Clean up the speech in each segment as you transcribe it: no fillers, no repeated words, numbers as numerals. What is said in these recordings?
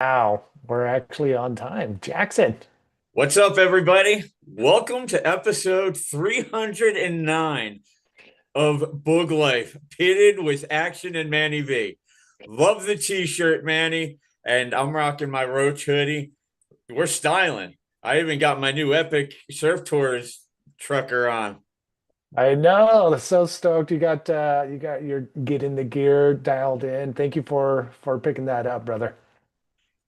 Wow, we're actually on time. Jackson. What's up, everybody? Welcome to episode 309 of Boog Life, pitted with action and Manny V. Love the t-shirt, Manny, and I'm rocking my Roach hoodie. We're styling. I even got my new Epic Surf Tours trucker on. I know. I'm so stoked you got your getting the gear dialed in. Thank you for picking that up, brother.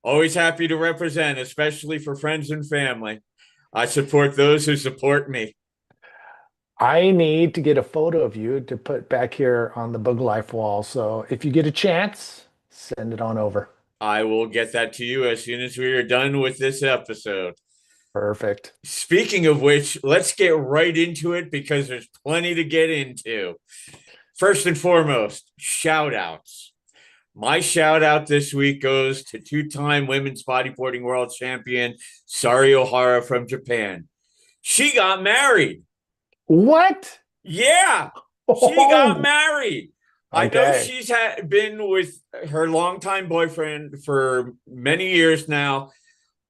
Always happy to represent, especially for friends and family. I support those who support me. I need to get a photo of you to put back here on the boogLIFE wall. So if you get a chance, send it on over. I will get that to you as soon as we are done with this episode. Perfect. Speaking of which, let's get right into it because there's plenty to get into. First and foremost, shout outs. My shout out this week goes to two-time women's bodyboarding world champion Sari Ohara from Japan. She got married. What? Yeah, she got Oh, married. I know okay. she's been with her longtime boyfriend for many years now,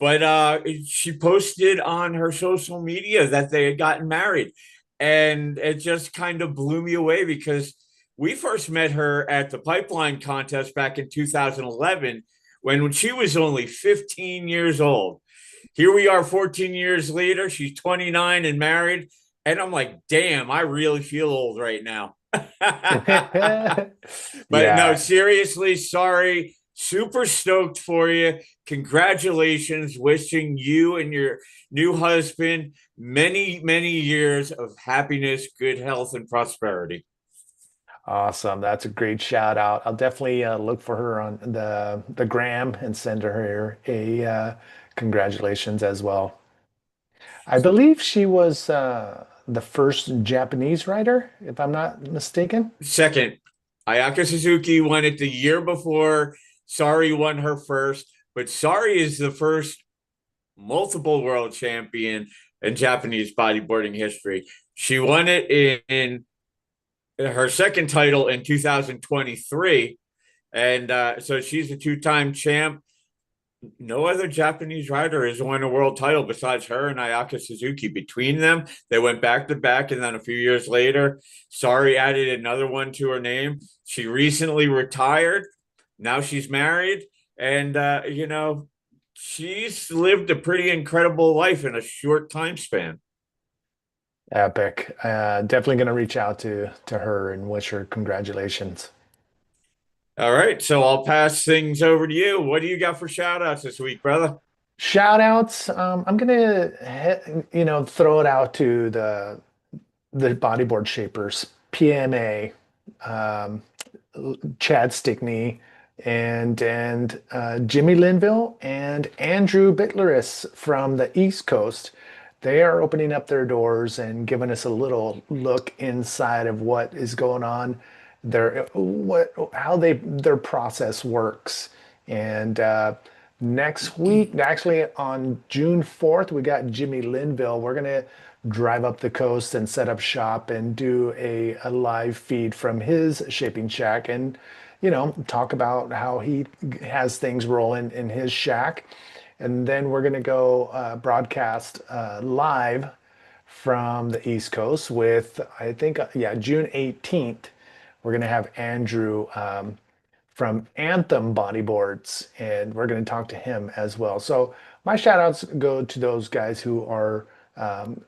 but she posted on her social media that they had gotten married, and it just kind of blew me away because we first met her at the pipeline contest back in 2011 when she was only 15 years old. Here we are 14 years later. She's 29 and married, and I'm like, damn, I really feel old right now. But no, Yeah, seriously, sorry. Super stoked for you. Congratulations. Wishing you and your new husband many, many years of happiness, good health, and prosperity. awesome. That's a great shout out. I'll definitely look for her on the gram and send her a congratulations as well. I believe she was the first Japanese writer, if I'm not mistaken. Second, Ayaka Suzuki won it the year before. Sari won her first, but Sari is the first multiple world champion in Japanese bodyboarding history. She won it in her second title in 2023. And so she's a two-time champ. No other Japanese rider has won a world title besides her and Ayaka Suzuki. Between them, they went back to back, and then a few years later, Sari added another one to her name. She recently retired. Now she's married, and she's lived a pretty incredible life in a short time span. Epic. Definitely going to reach out to her and wish her congratulations. All right, so I'll pass things over to you. What do you got for shout outs this week, brother? Shout outs. I'm gonna throw it out to the bodyboard shapers, PMA, um, Chad Stickney, and Jimmy Linville and Andrew Bitleris from the East Coast. They are opening up their doors and giving us a little look inside of what is going on, how their process works. And next week, actually on June 4th, we got Jimmy Linville. We're gonna drive up the coast and set up shop and do a live feed from his shaping shack and talk about how he has things rolling in his shack. And then we're going to go broadcast live from the East Coast with, I think, yeah, June 18th. We're going to have Andrew from Anthem Bodyboards, and we're going to talk to him as well. So my shout outs go to those guys who are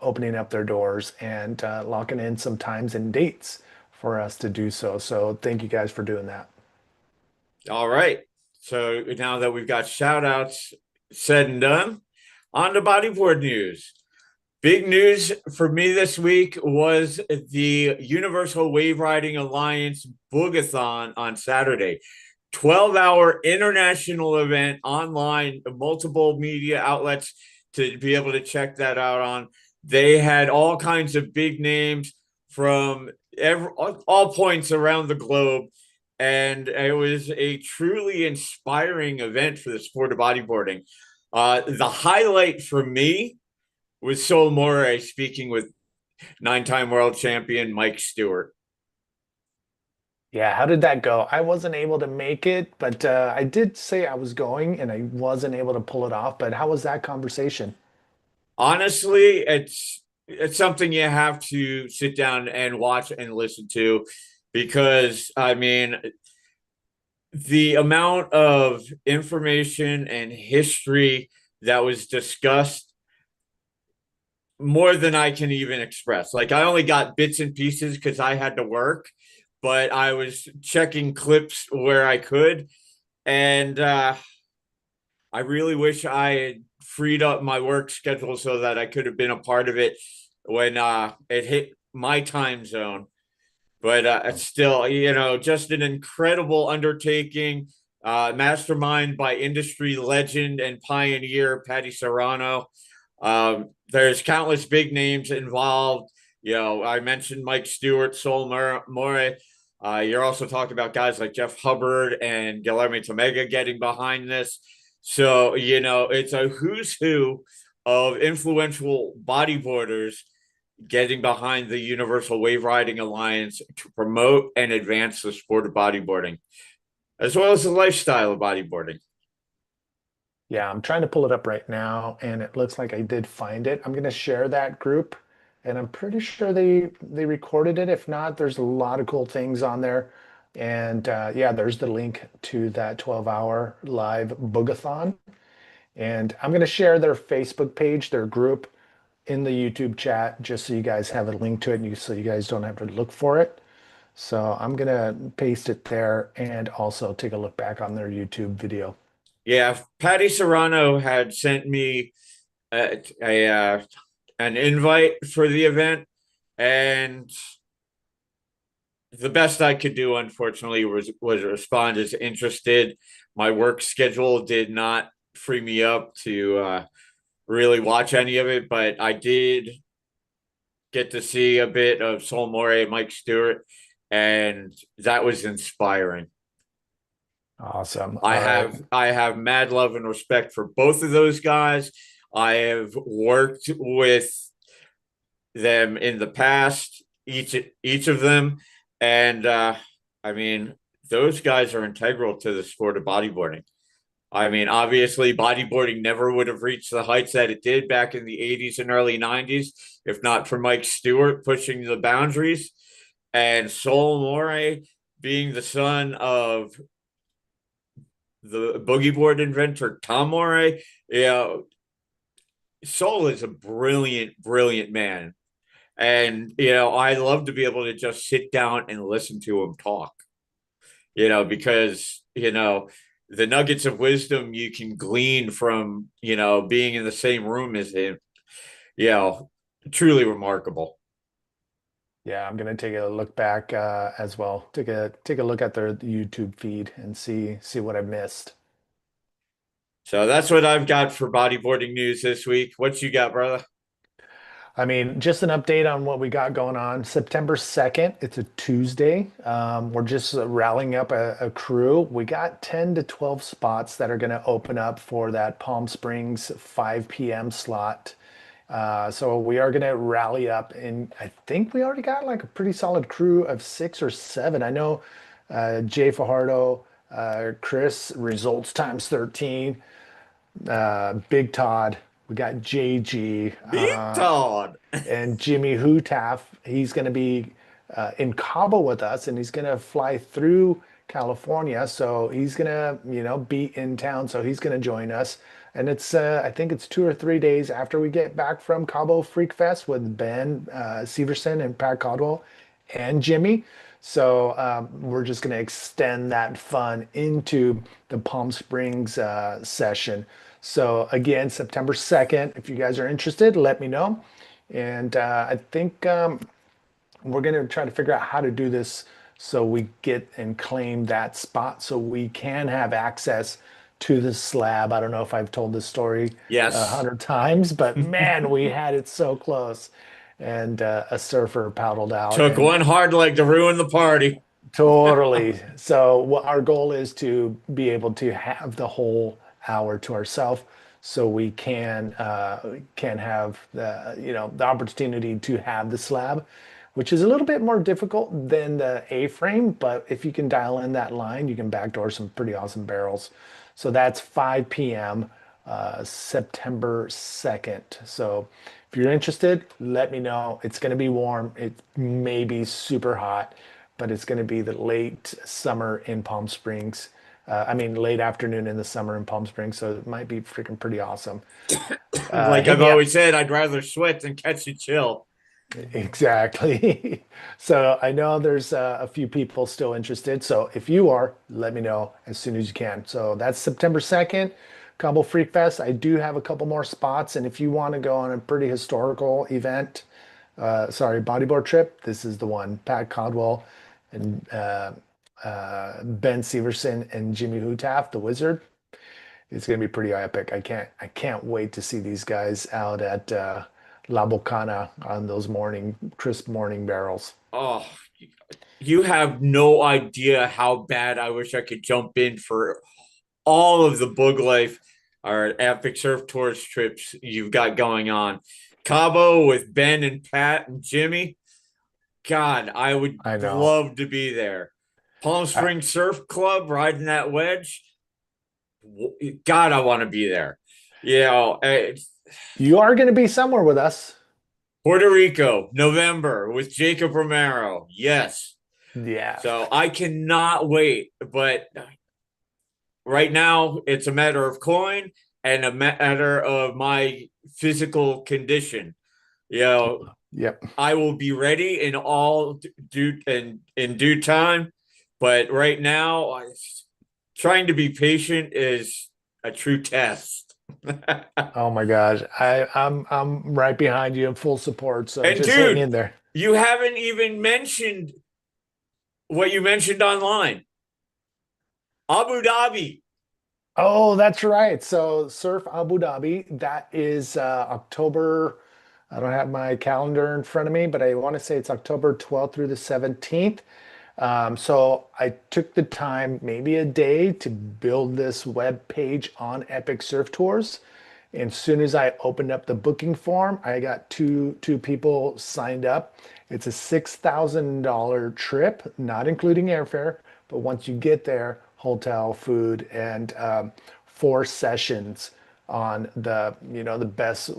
opening up their doors and locking in some times and dates for us to do so. So thank you guys for doing that. All right. So now that we've got shout outs said and done, on to bodyboard news. Big news for me this week was the Universal Wave Riding Alliance Boogathon on Saturday. 12-hour international event online, multiple media outlets to be able to check that out on. They had all kinds of big names from all points around the globe. And it was a truly inspiring event for the sport of bodyboarding. The highlight for me was Sol More speaking with nine-time world champion Mike Stewart. Yeah, how did that go? I wasn't able to make it, but I did say I was going and I wasn't able to pull it off. But how was that conversation? Honestly, it's something you have to sit down and watch and listen to because I mean the amount of information and history that was discussed more than I can even express. Like I only got bits and pieces because I had to work, but I was checking clips where I could, and I really wish I had freed up my work schedule so that I could have been a part of it when it hit my time zone. But it's still, just an incredible undertaking. Mastermind by industry legend and pioneer Patty Serrano. There's countless big names involved. I mentioned Mike Stewart, Sol More. You're also talking about guys like Jeff Hubbard and Guillermo Tomega getting behind this. So, it's a who's who of influential bodyboarders getting behind the Universal Wave Riding Alliance to promote and advance the sport of bodyboarding, as well as the lifestyle of bodyboarding. Yeah, I'm trying to pull it up right now, and it looks like I did find it. I'm going to share that group, and I'm pretty sure they recorded it. If not, there's a lot of cool things on there. And yeah, there's the link to that 12-hour live boogathon. And I'm going to share their Facebook page, their group in the YouTube chat, just so you guys have a link to it, and so you guys don't have to look for it. So I'm going to paste it there and also take a look back on their YouTube video. Yeah, Patty Serrano had sent me a an invite for the event, and the best I could do, unfortunately, was respond as interested. My work schedule did not free me up to really watch any of it, but I did get to see a bit of Sol More, Mike Stewart, and that was inspiring. Awesome. I All right. have I have mad love and respect for both of those guys. I have worked with them in the past, each of them, and I mean those guys are integral to the sport of bodyboarding. I mean, obviously, bodyboarding never would have reached the heights that it did back in the 80s and early 90s if not for Mike Stewart pushing the boundaries and Sol More being the son of the boogie board inventor Tom More. Sol is a brilliant, brilliant man. And, I love to be able to just sit down and listen to him talk, because, the nuggets of wisdom you can glean from, being in the same room as him, you know, truly remarkable. Yeah, I'm gonna take a look back as well. Take a look at their YouTube feed and see what I missed. So that's what I've got for bodyboarding news this week. What you got, brother? I mean, just an update on what we got going on. September 2nd, it's a Tuesday. We're just rallying up a crew. We got 10 to 12 spots that are going to open up for that Palm Springs 5 p.m. slot. So we are going to rally up, and I think we already got like a pretty solid crew of 6 or 7. I know Jay Fajardo, Chris, results times 13, Big Todd. We got JG. Big Todd. And Jimmy Hootaff, he's going to be in Cabo with us, and he's going to fly through California. So he's going to, be in town. So he's going to join us. And it's, I think it's 2 or 3 days after we get back from Cabo Freak Fest with Ben Severson and Pat Caldwell and Jimmy. So we're just going to extend that fun into the Palm Springs session. So again, September 2nd, if you guys are interested, let me know. And I think we're going to try to figure out how to do this so we get and claim that spot so we can have access to the slab. I don't know if I've told this story a Yes. hundred times, but man, we had it so close. And a surfer paddled out Took and one hard leg to ruin the party. totally. So what our goal is to be able to have the whole hour to ourselves so we can have the the opportunity to have the slab. which is a little bit more difficult than the A-frame, but if you can dial in that line, you can backdoor some pretty awesome barrels. So that's 5 p.m. September 2nd. So if you're interested, let me know. It's going to be warm. It may be super hot, but it's going to be the late summer in Palm Springs. I mean, late afternoon in the summer in Palm Springs. So it might be freaking pretty awesome. Like Hit I've me up. always said, I'd rather sweat than catch a chill. Exactly. So I know there's a few people still interested. So if you are, let me know as soon as you can. So that's September 2nd, Cabo Freak Fest. I do have a couple more spots. And if you want to go on a pretty historical event, bodyboard trip, this is the one. Pat Codwell and Ben Severson and Jimmy Hutaff, the Wizard. It's going to be pretty epic. I can't wait to see these guys out at La Bocana on those crisp morning barrels. Oh, you have no idea how bad I wish I could jump in for all of the boogLIFE or Epic Surf Tours trips you've got going on. Cabo with Ben and Pat and Jimmy. God, I would I know. love to be there. Palm I, Springs Surf Club riding that wedge. God, I want to be there. You know, you are going to be somewhere with us. Puerto Rico, November with Jacob Romero. Yes. Yeah. So I cannot wait. But right now, it's a matter of coin and a matter of my physical condition. You know, Yep. I will be ready in all due and in due time. But right now, trying to be patient is a true test. Oh my gosh. I'm right behind you in full support. So And just hang dude, in there. you haven't even mentioned what you mentioned online. Abu Dhabi. Oh, that's right. So Surf Abu Dhabi, that is October. I don't have my calendar in front of me, but I want to say it's October 12th through the 17th. So I took the time, maybe a day, to build this web page on Epic Surf Tours. And as soon as I opened up the booking form, I got two people signed up. It's a $6,000 trip, not including airfare, but once you get there, hotel, food, and 4 sessions on the best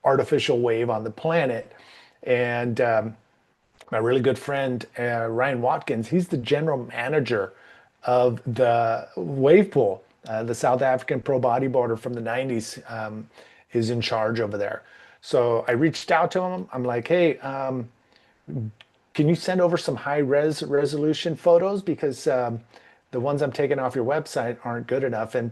artificial wave on the planet. And my really good friend Ryan Watkins, he's the general manager of the wave pool. The South African pro bodyboarder from the 90s is in charge over there. So I reached out to him. I'm like, hey, can you send over some high resolution photos because the ones I'm taking off your website aren't good enough. And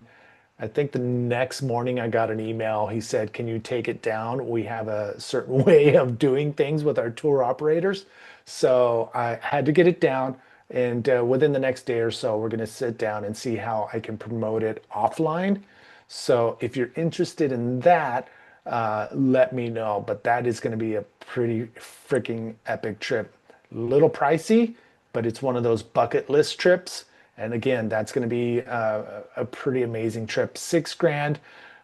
I think the next morning I got an email. He said, "Can you take it down? We have a certain way of doing things with our tour operators." So I had to get it down. And within the next day or so, we're going to sit down and see how I can promote it offline. So if you're interested in that, let me know. But that is going to be a pretty freaking epic trip. Little pricey, but it's one of those bucket list trips. And again, that's going to be a pretty amazing trip. 6 grand,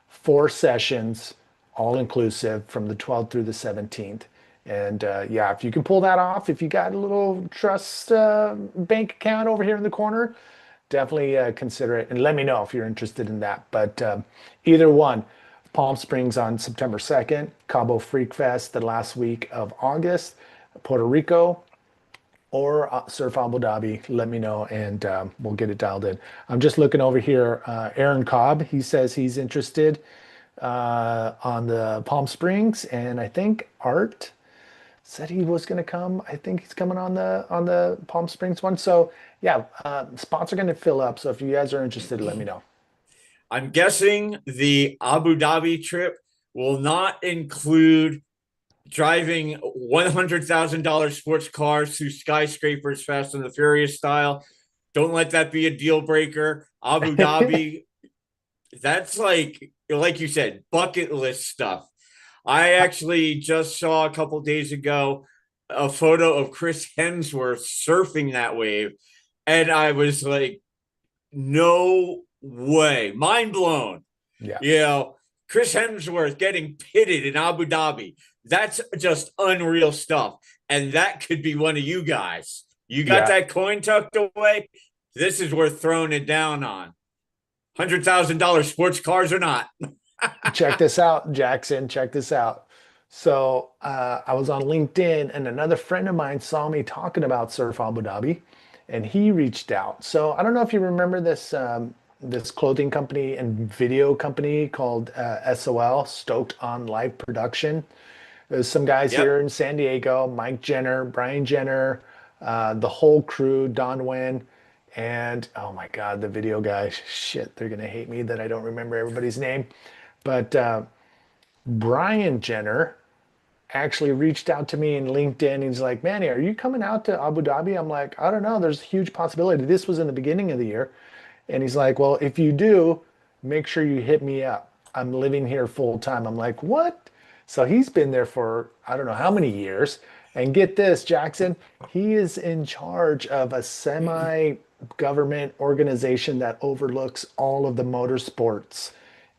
4 sessions, all inclusive from the 12th through the 17th. And yeah, if you can pull that off, if you got a little trust bank account over here in the corner, definitely consider it and let me know if you're interested in that. But either one, Palm Springs on September 2nd, Cabo Freak Fest the last week of August, Puerto Rico, or Surf Abu Dhabi, let me know and we'll get it dialed in. I'm just looking over here. Aaron Cobb, he says he's interested on the Palm Springs, and I think Art said he was going to come. I think he's coming on the Palm Springs one. So yeah, spots are going to fill up. So if you guys are interested, let me know. I'm guessing the Abu Dhabi trip will not include driving $100,000 sports cars through skyscrapers, Fast and the Furious style. Don't let that be a deal breaker. Abu Dhabi, that's like you said, bucket list stuff. I actually just saw a couple days ago a photo of Chris Hemsworth surfing that wave, and I was like, no way, mind blown. Yeah. You know, Chris Hemsworth getting pitted in Abu Dhabi. That's just unreal stuff. and that could be one of you guys. You got Yeah. that coin tucked away. This is worth throwing it down on. $100,000 sports cars or not. Check this out, Jackson. Check this out. So I was on LinkedIn, and another friend of mine saw me talking about Surf Abu Dhabi, and he reached out. So I don't know if you remember this this clothing company and video company called SOL, Stoked on Live Production. There's some guys Yep. here in San Diego, Mike Jenner, Brian Jenner, the whole crew, Don Wen, and oh my God, the video guy. Shit, they're gonna hate me that I don't remember everybody's name. But Brian Jenner actually reached out to me in LinkedIn. He's like, Manny, are you coming out to Abu Dhabi? I'm like, I don't know. There's a huge possibility. This was in the beginning of the year. And he's like, well, if you do, make sure you hit me up. I'm living here full time. I'm like, what? So he's been there for I don't know how many years. And get this, Jackson, he is in charge of a semi-government organization that overlooks all of the motorsports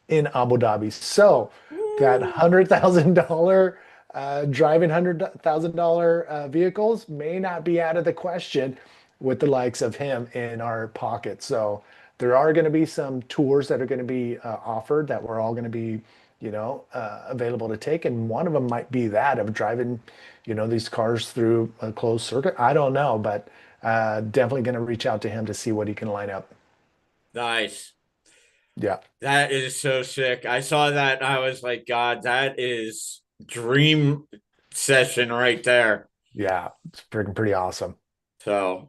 in Abu Dhabi. So that $100,000 driving $100,000 vehicles may not be out of the question with the likes of him in our pocket. So there are going to be some tours that are going to be offered that we're all going to be, available to take, and one of them might be that of driving, these cars through a closed circuit. I don't know, but definitely going to reach out to him to see what he can line up. Nice. Yeah, That is so sick. I saw that and I was like, God, that is dream session right there. yeah, it's freaking pretty awesome. So,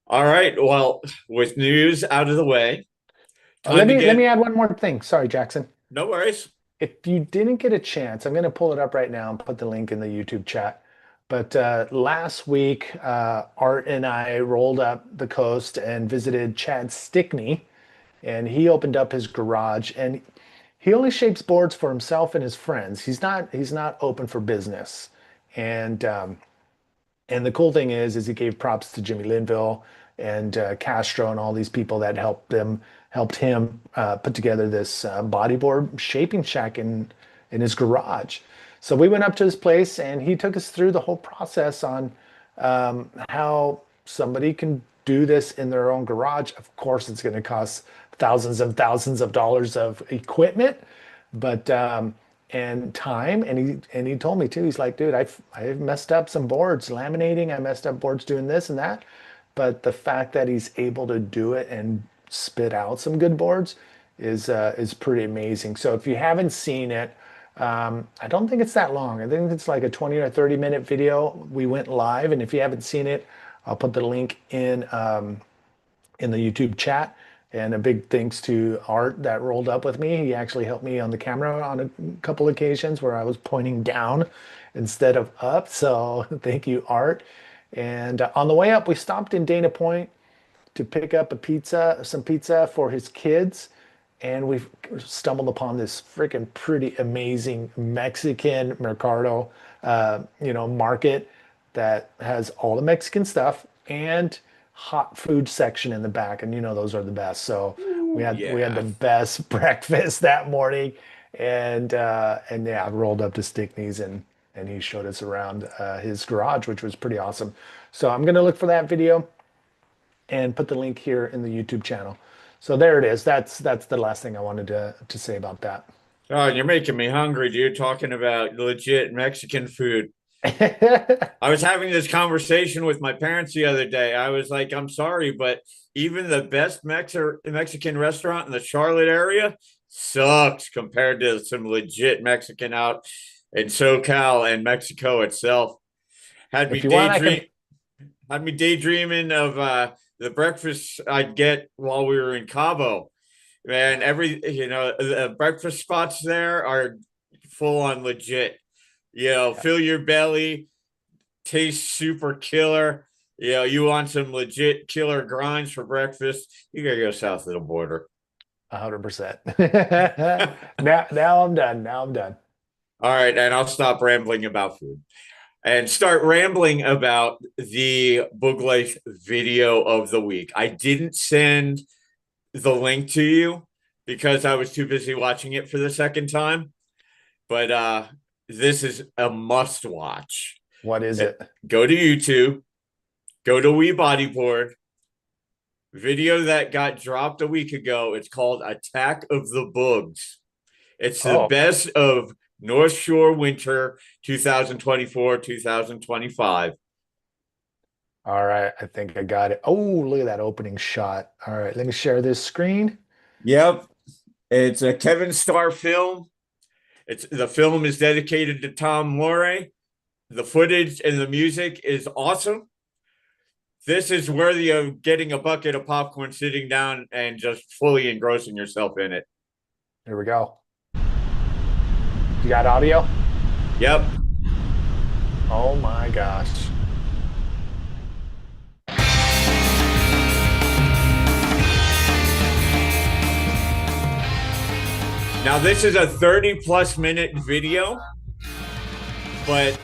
all right. Well, with news out of the way, Let time to me get add one more thing. Sorry, Jackson. no worries. If you didn't get a chance, I'm going to pull it up right now and put the link in the YouTube chat. But last week, Art and I rolled up the coast and visited Chad Stickney, and he opened up his garage. And he only shapes boards for himself and his friends. He's not open for business. And and the cool thing is he gave props to Jimmy Linville and Castro and all these people that helped him put together this bodyboard shaping shack in his garage. So we went up to his place and he took us through the whole process on how somebody can do this in their own garage. Of course, it's going to cost thousands and thousands of dollars of equipment, but and time. And he told me too. He's like, dude, I've messed up some boards laminating. I messed up boards doing this and that. But the fact that he's able to do it and spit out some good boards is pretty amazing. So if you haven't seen it, I don't think it's that long. I think it's like a 20 or 30-minute video. We went live, and if you haven't seen it, I'll put the link in the YouTube chat. And a big thanks to Art that rolled up with me. He actually helped me on the camera on a couple occasions where I was pointing down instead of up. So thank you, Art. And on the way up, we stopped in Dana Point to pick up some pizza for his kids. And we stumbled upon this freaking pretty amazing Mexican Mercado, market that has all the Mexican stuff and hot food section in the back. And those are the best. So we had the Yeah. best breakfast that morning. And yeah, I rolled up to Stickney's and he showed us around his garage, which was pretty awesome. So I'm gonna look for that video and put the link here in the YouTube channel. So there it is. That's the last thing I wanted to say about that. Oh, you're making me hungry, dude, talking about legit Mexican food. I was having this conversation with my parents the other day. I was like, I'm sorry, but even the best Mexican restaurant in the Charlotte area sucks compared to some legit Mexican out in SoCal and Mexico itself. Had me If you want, I daydream can. had me daydreaming of the breakfast I'd get while we were in Cabo. Man, the breakfast spots there are full on legit. Yeah, Fill your belly, taste super killer. You want some legit killer grinds for breakfast? You gotta go south of the border. 100%. Now I'm done. Now I'm done. All right, and I'll stop rambling about food and start rambling about the boogLIFE video of the week. I didn't send the link to you because I was too busy watching it for the second time, but this is a must watch. What is Uh, it? Go to YouTube, go to We Bodyboard, video that got dropped a week ago. It's called Attack of the Boogs. It's the Oh, best of North Shore winter 2024, 2025. all right. I think I got it. Oh, look at that opening shot. All right, let me share this screen. Yep. It's a Kevin Starr film. It's the film is dedicated to Tom Morey. The footage and the music is awesome. This is worthy of getting a bucket of popcorn, sitting down, and just fully engrossing yourself in it. Here we go. You got audio? Yep. Oh my gosh. Now, this is a 30+ minute video, but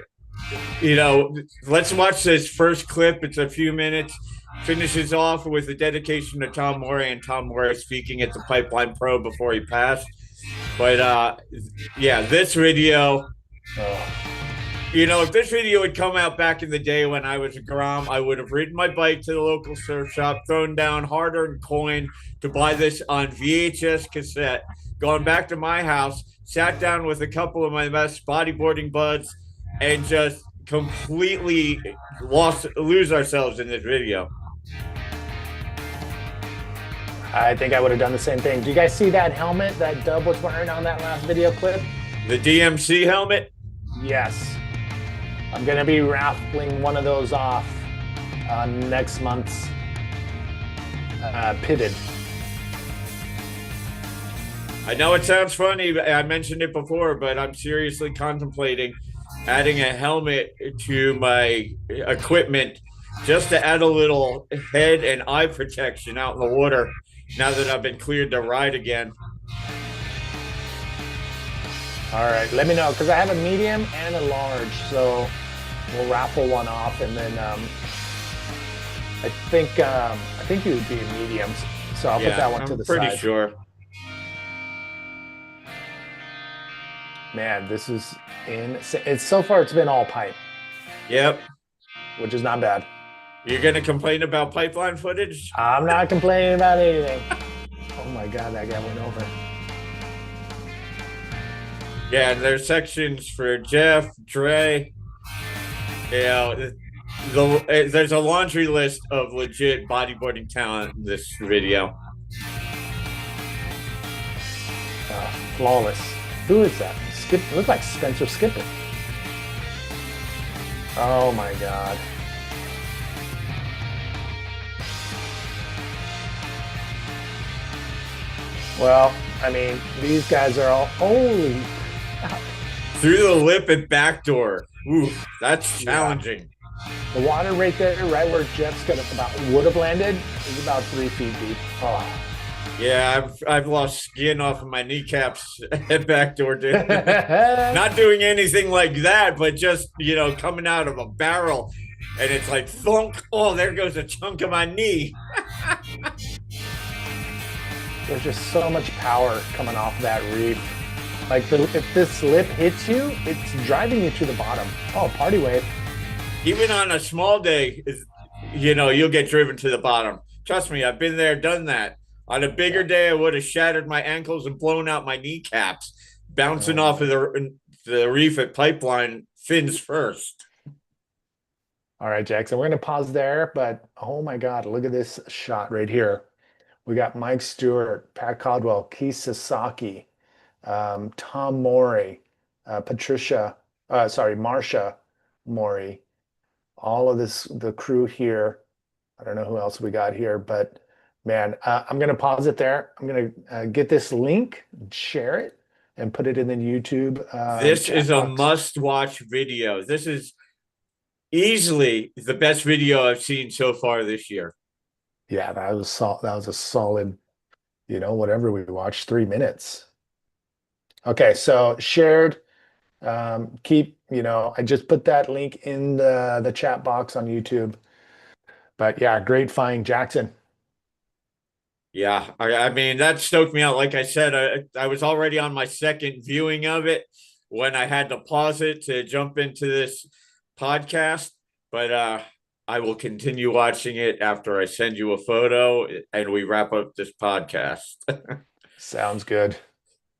let's watch this first clip. It's a few minutes. Finishes off with a dedication to Tom Morey and Tom Morey speaking at the Pipeline Pro before he passed. But yeah, this video, if this video had come out back in the day when I was a Grom, I would have ridden my bike to the local surf shop, thrown down hard-earned coin to buy this on VHS cassette, gone back to my house, sat down with a couple of my best bodyboarding buds, and just completely lose ourselves in this video. I think I would have done the same thing. Do you guys see that helmet that Dub was wearing on that last video clip? The DMC helmet? Yes. I'm going to be raffling one of those off next month's Pitted. I know it sounds funny. I mentioned it before, but I'm seriously contemplating adding a helmet to my equipment just to add a little head and eye protection out in the water now that I've been cleared to ride again. All right, let me know because I have a medium and a large, so we'll raffle one off, and then I think you would be a medium, so I'll put that one to the side. I'm pretty sure. Man, this is it's so far it's been all pipe. Yep. Which is not bad. You're gonna complain about pipeline footage? I'm not complaining about anything. Oh my god, that guy went over. Yeah, and there's sections for Jeff, Dre. There's a laundry list of legit bodyboarding talent in this video. Flawless. Who is that? Skip. It looks like Spencer Skipper. Oh my god. Well, I mean, these guys are all holy. Through the lip and back door. Ooh, that's challenging. The water right there, right where Jeff's would have landed, is about 3 feet deep. Oh. Yeah, I've lost skin off of my kneecaps at back door, dude. Not doing anything like that, but just coming out of a barrel, and it's like thunk. Oh, there goes a chunk of my knee. There's just so much power coming off that reef. Like if this lip hits you, it's driving you to the bottom. Oh, party wave. Even on a small day, you'll get driven to the bottom. Trust me, I've been there, done that. On a bigger day, I would have shattered my ankles and blown out my kneecaps, bouncing off of the reef at Pipeline fins first. All right, Jackson, we're going to pause there, but oh my God, look at this shot right here. We got Mike Stewart, Pat Caldwell, Keith Sasaki, Tom Morey, Marsha Morey, all of the crew here. I don't know who else we got here, but man, I'm going to pause it there. I'm going to get this link, share it, and put it in the YouTube. This is a must-watch video. This is easily the best video I've seen so far this year. Yeah, that was a solid, whatever we watched, 3 minutes. Okay, so shared. I just put that link in the chat box on YouTube. But yeah, great find, Jackson. Yeah, I mean, that stoked me out. Like I said, I was already on my second viewing of it when I had to pause it to jump into this podcast, but I will continue watching it after I send you a photo and we wrap up this podcast. Sounds good.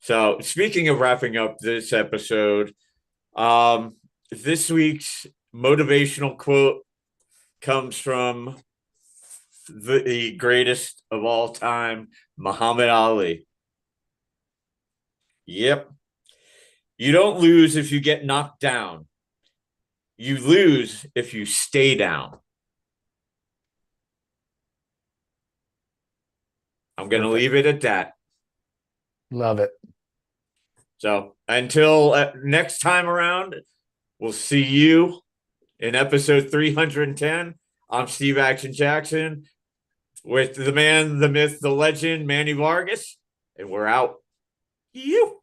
So, speaking of wrapping up this episode, um, this week's motivational quote comes from the greatest of all time, Muhammad Ali. Yep. You don't lose if you get knocked down. You lose if you stay down. I'm going to Perfect. leave it at that. Love it. So until next time around, we'll see you in episode 310. I'm Steve Action Jackson with the man, the myth, the legend, Manny Vargas, and we're out. You.